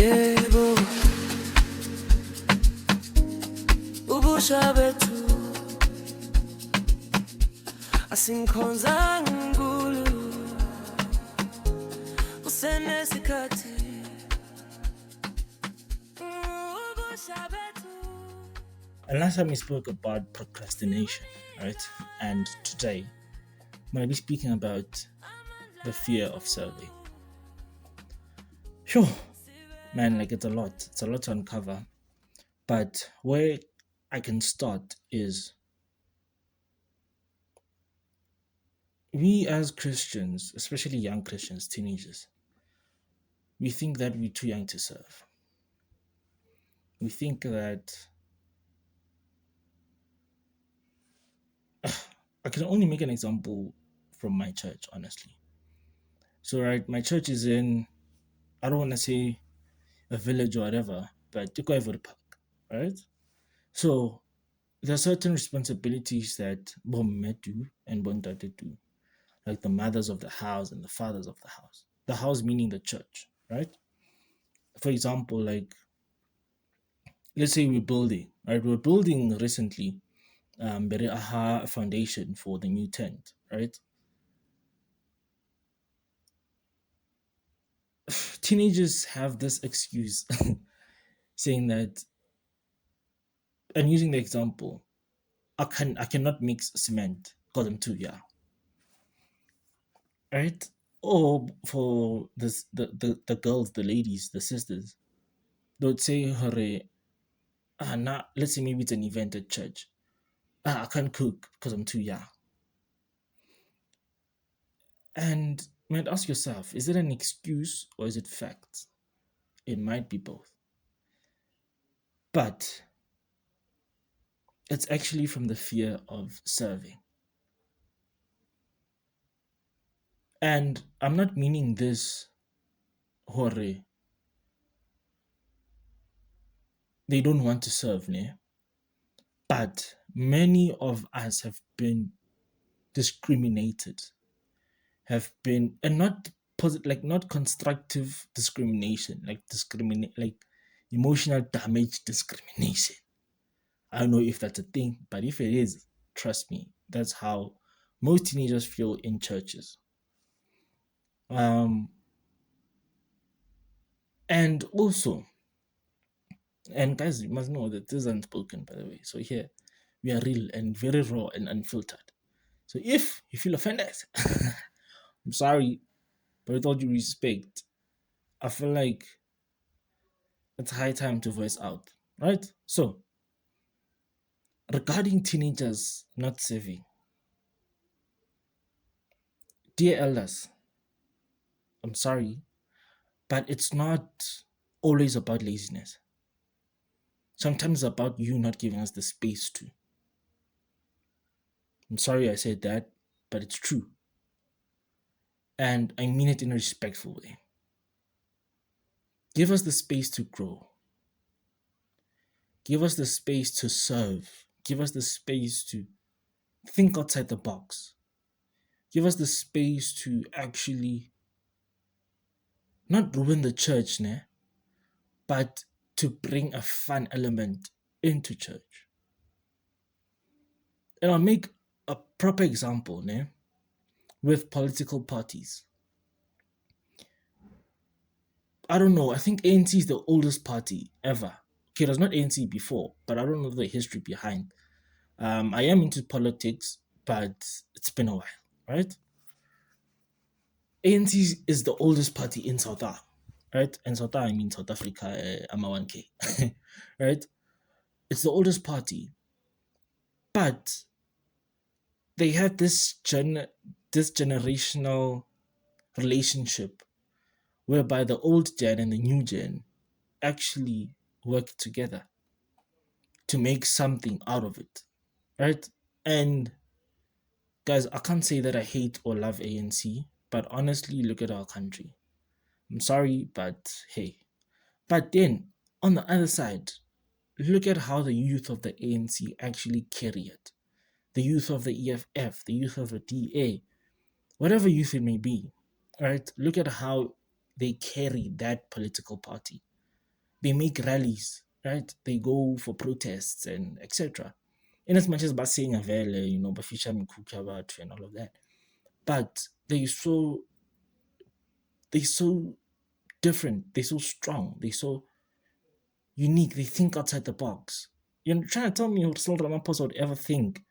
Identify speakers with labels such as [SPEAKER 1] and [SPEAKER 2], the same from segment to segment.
[SPEAKER 1] Yebo, ubusha bethu asingikhonza nkulu usenesikhathi ubusha bethu.
[SPEAKER 2] And last time we spoke about procrastination, right? And today I'm going to be speaking about the fear of serving. Sure, man, like it's a lot to uncover. But where I can start is we as Christians, especially young Christians, teenagers, we think that we're too young to serve. We think that I can only make an example from my church, honestly. So, right, my church is in, I don't want to say a village or whatever, but Tukwaivo Park, right? So, there are certain responsibilities that Bomme do and Bondate do, like the mothers of the house and the fathers of the house. The house meaning the church, right? For example, like, let's say we're building, right? We're building recently Bere Aha foundation for the new tent, right? Teenagers have this excuse saying that, and using the example, I cannot mix cement because I'm too young, right? Or for this the girls, the ladies, the sisters, they would say, "Hore, nah, let's say maybe it's an event at church. I can't cook because I'm too young." And you might ask yourself, is it an excuse or is it fact? It might be both. But it's actually from the fear of serving. And I'm not meaning this, hore, they don't want to serve, ne? But many of us have been discriminated, have been, and not like not constructive discrimination, like emotional damage discrimination. I don't know if that's a thing, but if it is, trust me, that's how most teenagers feel in churches. And also, and guys, you must know that this is unspoken, by the way. So here, we are real and very raw and unfiltered. So if you feel offended, I'm sorry, but with all due respect, I feel like it's high time to voice out, right? So, regarding teenagers not serving, dear elders, I'm sorry, but it's not always about laziness. Sometimes it's about you not giving us the space to. I'm sorry I said that, but it's true. And I mean it in a respectful way. Give us the space to grow. Give us the space to serve. Give us the space to think outside the box. Give us the space to actually not ruin the church, ne? But to bring a fun element into church. And I'll make a proper example, ne? With political parties. I don't know, I think ANC is the oldest party ever. Okay, it was not ANC before, but I don't know the history behind. I am into politics, but it's been a while, right? ANC is the oldest party in South Africa, right? And South Africa, I mean South Africa, I'm a 1K, right? It's the oldest party, but they had this generational relationship whereby the old gen and the new gen actually work together to make something out of it, right? And guys, I can't say that I hate or love ANC, but honestly, look at our country. I'm sorry, but hey. But then, on the other side, look at how the youth of the ANC actually carry it. The youth of the EFF, the youth of the DA, whatever youth it may be, right? Look at how they carry that political party. They make rallies, right? They go for protests and etc. In as much as saying avele, bafisha mikuka batho and all of that. But they're so different, they're so strong, they're so unique, they think outside the box. You're trying to tell me Cyril Ramaphosa would ever think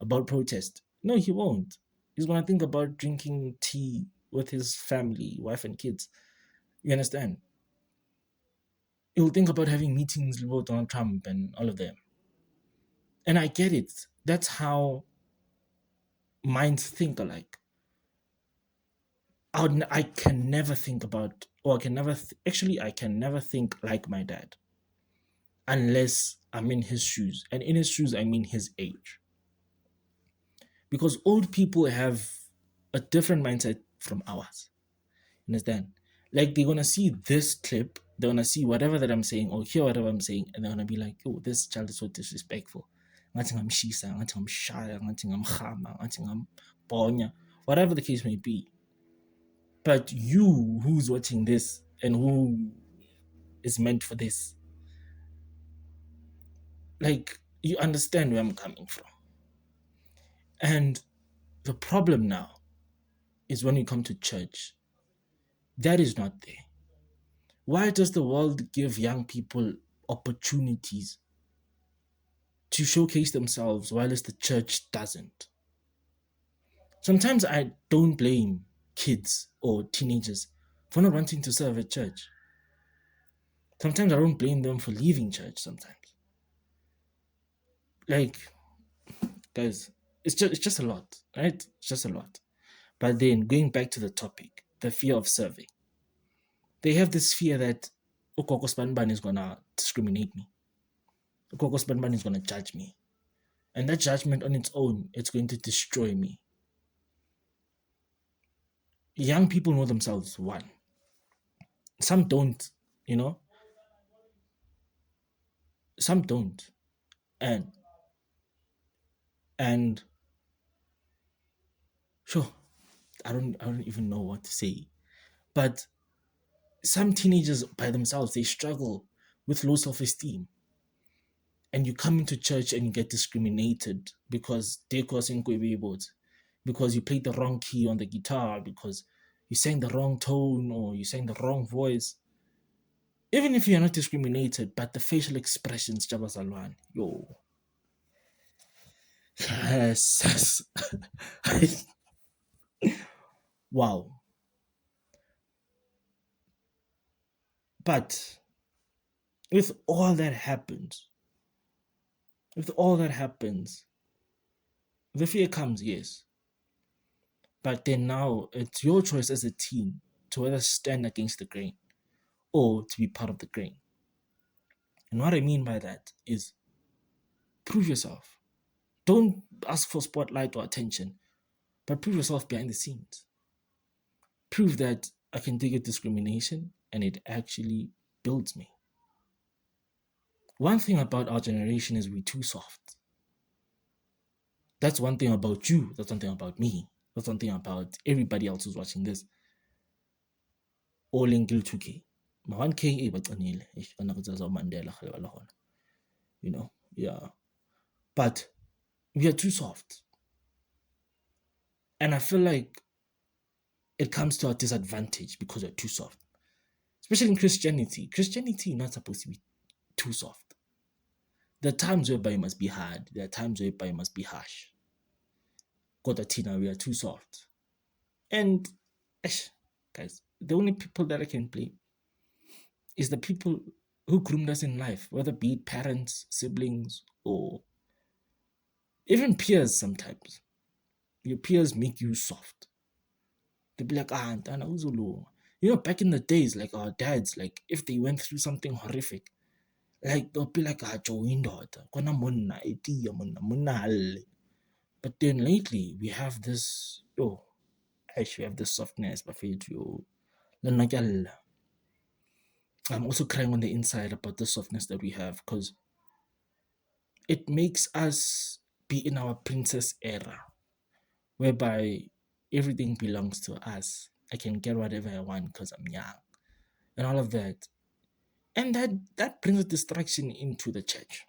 [SPEAKER 2] about protest? No, he won't. He's gonna think about drinking tea with his family, wife and kids. You understand? He'll think about having meetings with Donald Trump and all of them. And I get it. That's how minds think alike. I can never think about, or I can never, I can never think like my dad unless I'm in his shoes. And in his shoes, I mean his age. Because old people have a different mindset from ours. Understand? Like they're gonna see this clip, they're gonna see whatever that I'm saying or hear whatever I'm saying, and they're gonna be like, "Oh, this child is so disrespectful. I'm shisa, I'm shy, I'm khama, I'm bonya," whatever the case may be. But you, who's watching this and who is meant for this, like you understand where I'm coming from. And the problem now is when you come to church, that is not there. Why does the world give young people opportunities to showcase themselves while the church doesn't? Sometimes I don't blame kids or teenagers for not wanting to serve at church. Sometimes I don't blame them for leaving church sometimes. Like, guys, it's just a lot, right? It's just a lot. But then going back to the topic, the fear of serving. They have this fear that Ukoko Spanban is gonna discriminate me. Ukoko Spanban is gonna judge me. And that judgment on its own, it's going to destroy me. Young people know themselves, one. Some don't, some don't. And sure, I don't even know what to say. But some teenagers by themselves, they struggle with low self-esteem. And you come into church and you get discriminated because because you played the wrong key on the guitar, because you sang the wrong tone or you sang the wrong voice. Even if you're not discriminated, but the facial expressions, Jabazalwan, yo. Yes. Wow. But with all that happens, the fear comes, yes. But then now it's your choice as a teen to whether stand against the grain or to be part of the grain. And what I mean by that is prove yourself. Don't ask for spotlight or attention, but prove yourself behind the scenes. Prove that I can take a discrimination and it actually builds me. One thing about our generation is we're too soft. That's one thing about you. That's one thing about me. That's one thing about everybody else who's watching this. All in 2K. My 1K, yeah. But we are too soft. And I feel like it comes to our disadvantage because we're too soft. Especially in Christianity. Christianity is not supposed to be too soft. There are times whereby you must be hard. There are times whereby you must be harsh. God, Tina, we are too soft. And, guys, the only people that I can blame is the people who groomed us in life, whether be it parents, siblings, or even peers sometimes. Your peers make you soft. They'll be like, Ntana uzulu. Back in the days, like our dads, like if they went through something horrific, like they'll be like, but then lately we have this, we have this softness, I'm also crying on the inside about the softness that we have, because it makes us be in our princess era, whereby everything belongs to us. I can get whatever I want because I'm young and all of that. And that brings a distraction into the church,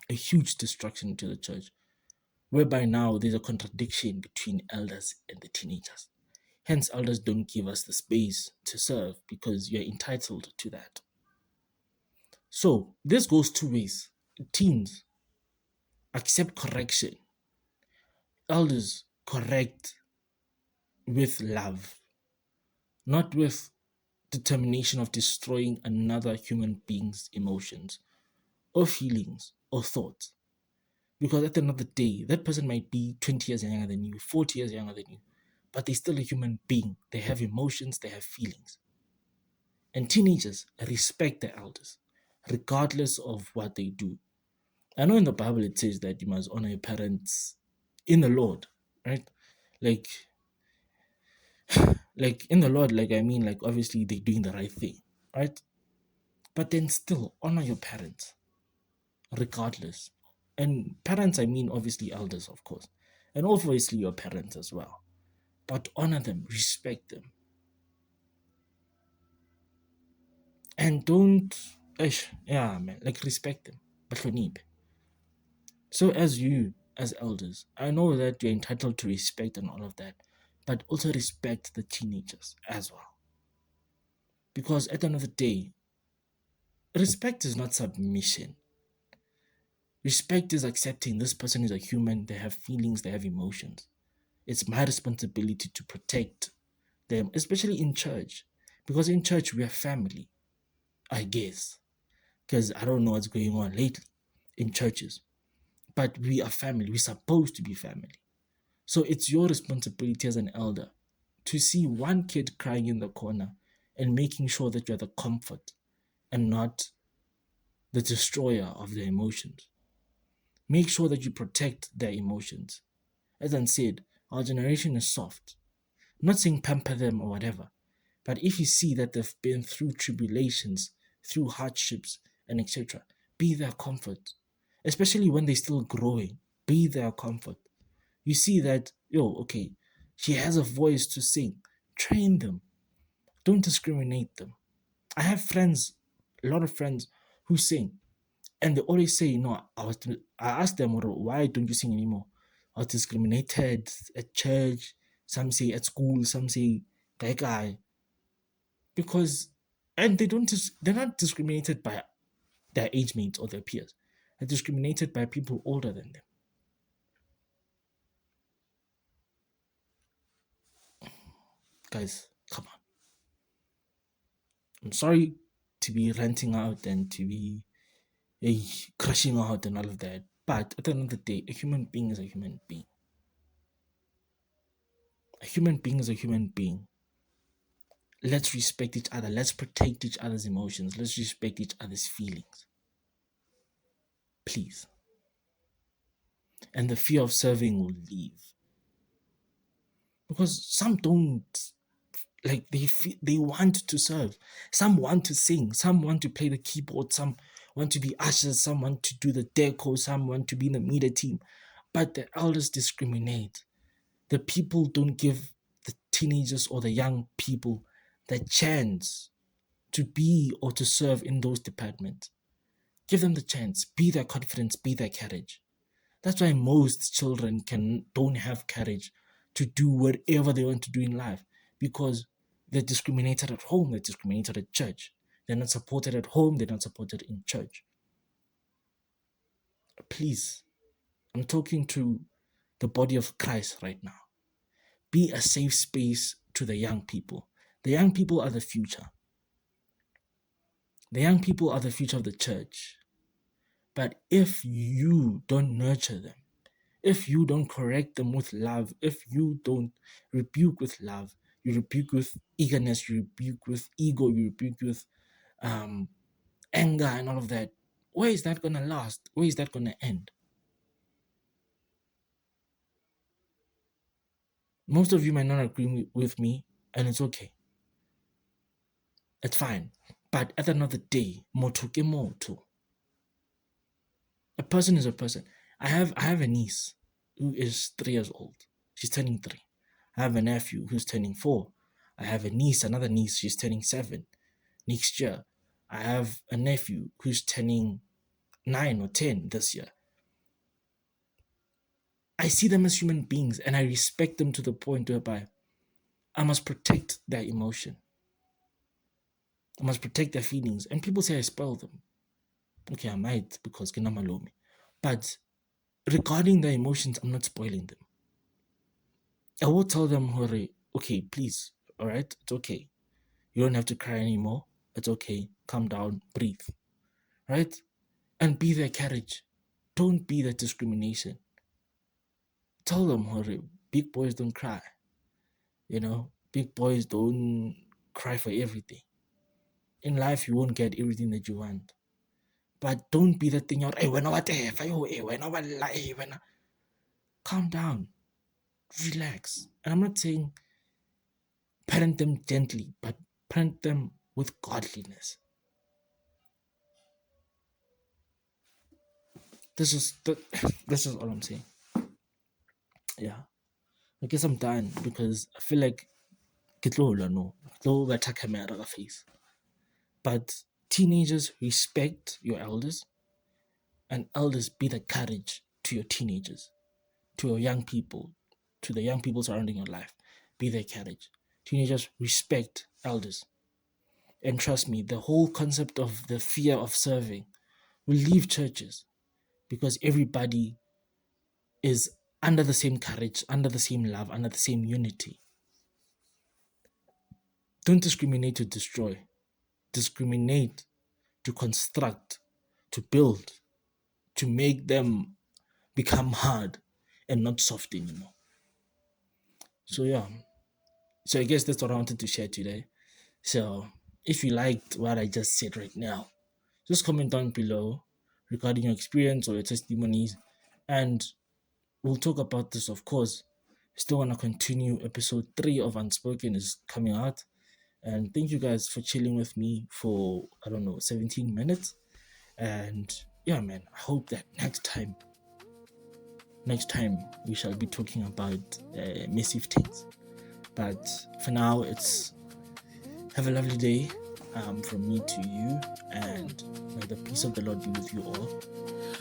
[SPEAKER 2] a huge distraction into the church, whereby now there's a contradiction between elders and the teenagers. Hence, elders don't give us the space to serve because you're entitled to that. So this goes two ways. Teens accept correction. Elders correct with love, not with determination of destroying another human being's emotions or feelings or thoughts. Because at the end of the day, that person might be 20 years younger than you, 40 years younger than you, but they're still a human being. They have emotions, they have feelings. And teenagers respect their elders, regardless of what they do. I know in the Bible it says that you must honor your parents in the Lord, right? Like in the Lord, I mean, obviously they're doing the right thing, right? But then still honor your parents, regardless. And parents, I mean, obviously elders, of course, and obviously your parents as well. But honor them, respect them, and don't, yeah, man, respect them, but need. So as elders, I know that you're entitled to respect and all of that, but also respect the teenagers as well. Because at the end of the day, respect is not submission. Respect is accepting this person is a human, they have feelings, they have emotions. It's my responsibility to protect them, especially in church. Because in church, we are family, I guess. Because I don't know what's going on lately in churches. But we are family. We're supposed to be family. So it's your responsibility as an elder to see one kid crying in the corner and making sure that you're the comfort and not the destroyer of their emotions. Make sure that you protect their emotions. As I said, our generation is soft. I'm not saying pamper them or whatever, but if you see that they've been through tribulations, through hardships, and etc., be their comfort. Especially when they're still growing, be their comfort. You see that, okay, she has a voice to sing. Train them. Don't discriminate them. I have friends, a lot of friends who sing, and they always say, no, I asked them, why don't you sing anymore? I was discriminated at church, some say at school, some say guy. Because, and they're not discriminated by their age mates or their peers. They're discriminated by people older than them. Guys, come on. I'm sorry to be ranting out and to be crashing out and all of that. But at the end of the day, a human being is a human being. A human being is a human being. Let's respect each other. Let's protect each other's emotions. Let's respect each other's feelings. Please. And the fear of serving will leave. Because some don't, they want to serve. Some want to sing. Some want to play the keyboard. Some want to be ushers. Some want to do the deco. Some want to be in the media team. But the elders discriminate. The people don't give the teenagers or the young people the chance to be or to serve in those departments. Give them the chance. Be their confidence. Be their courage. That's why most children don't have courage to do whatever they want to do in life, because they're discriminated at home, they're discriminated at church. They're not supported at home, they're not supported in church. Please, I'm talking to the body of Christ right now. Be a safe space to the young people. The young people are the future. The young people are the future of the church. But if you don't nurture them, if you don't correct them with love, if you don't rebuke with love, you rebuke with eagerness, you rebuke with ego, you rebuke with anger and all of that, where is that going to last? Where is that going to end? Most of you might not agree with me, and it's okay. It's fine. But at the end of the day, moto ke moto. A person is a person. I have a niece who is 3 years old. She's turning 3. I have a nephew who's turning 4. I have another niece, she's turning 7 next year. I have a nephew who's turning 9 or 10 this year. I see them as human beings and I respect them to the point whereby I must protect their emotion. I must protect their feelings. And people say I spoil them. Okay, I might because kinamalomi. But regarding their emotions, I'm not spoiling them. I will tell them, Hore, okay, please, all right, it's okay. You don't have to cry anymore. It's okay. Calm down, breathe, right? And be their courage. Don't be that discrimination. Tell them, Hore, big boys don't cry. Big boys don't cry for everything. In life, you won't get everything that you want. But don't be that thing out. Hey, calm down. Relax. And I'm not saying parent them gently, but parent them with godliness. This is all I'm saying. Yeah. I guess I'm done because I feel like face. But teenagers, respect your elders, and elders, be the courage to your teenagers, to your young people, to the young people surrounding your life. Be their courage. Teenagers, respect elders. And trust me, the whole concept of the fear of serving will leave churches because everybody is under the same courage, under the same love, under the same unity. Don't discriminate to destroy. Discriminate to construct, to build, to make them become hard and not soft anymore. So yeah. So I guess that's what I wanted to share today. So if you liked what I just said right now, just comment down below regarding your experience or your testimonies, and we'll talk about this, of course. Still want to continue. Episode 3 of Unspoken is coming out. And thank you guys for chilling with me for, 17 minutes. And yeah, man, I hope that next time we shall be talking about massive things. But for now, it's have a lovely day from me to you, and may the peace of the Lord be with you all.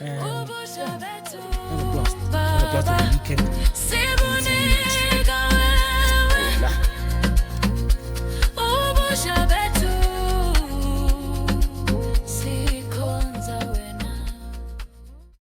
[SPEAKER 2] And yeah, have a blast.